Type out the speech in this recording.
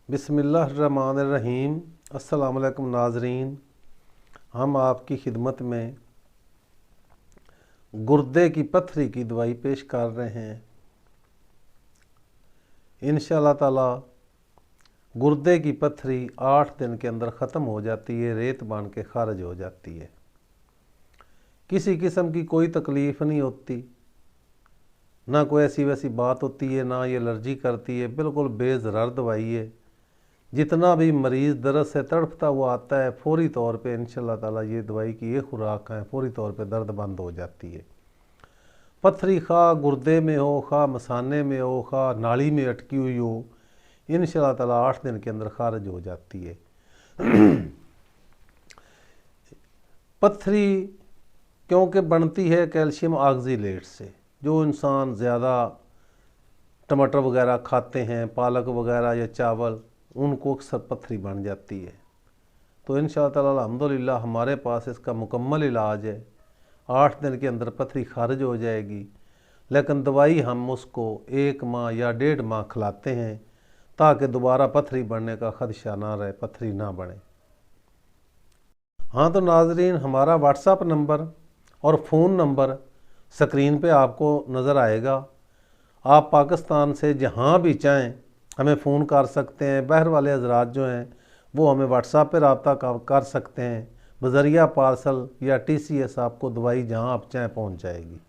बिस्मिल्लाहिर्रहमानिर्रहीम। अस्सलाम वालेकुम नाजरीन, हम आपकी खिदमत में गुर्दे की पत्थरी की दवाई पेश कर रहे हैं। इंशाअल्लाह ताला गुर्दे की पत्थरी 8 दिन के अंदर ख़त्म हो जाती है, रेत बन के खारिज हो जाती है। किसी किस्म की कोई तकलीफ़ नहीं होती, ना कोई ऐसी वैसी बात होती है, ना ये एलर्जी करती है। बिल्कुल बेज़रर दवाई है। जितना भी मरीज़ दर्द से तड़पता हुआ आता है, फौरी तौर पे इंशाअल्लाह ताला ये दवाई की ये खुराक है, फौरी तौर पे दर्द बंद हो जाती है। पत्थरी खा गुर्दे में हो, खा मसाने में हो, खा नाड़ी में अटकी हुई हो, इंशाअल्लाह ताला 8 दिन के अंदर खारिज हो जाती है। पत्थरी क्योंकि बनती है कैल्शियम ऑक्सीलेट से। जो इंसान ज़्यादा टमाटर वगैरह खाते हैं, पालक वगैरह या चावल, उनको अक्सर पत्थरी बन जाती है। तो इंशाअल्लाह ताला अल्हम्दुलिल्लाह हमारे पास इसका मुकम्मल इलाज है। 8 दिन के अंदर पत्थरी खारिज हो जाएगी। लेकिन दवाई हम उसको 1 माह या 1.5 माह खिलाते हैं ताकि दोबारा पत्थरी बनने का ख़दशा ना रहे, पत्थरी ना बने। हाँ तो नाजरीन, हमारा व्हाट्सएप नंबर और फ़ोन नंबर स्क्रीन पे आपको नज़र आएगा। आप पाकिस्तान से जहाँ भी चाहें हमें फ़ोन कर सकते हैं। बाहर वाले हजरात जो हैं वो हमें व्हाट्सएप पे रब्ता कर सकते हैं। बज़रिया पार्सल या TCS आपको दवाई जहाँ आप चाहें पहुँच जाएगी।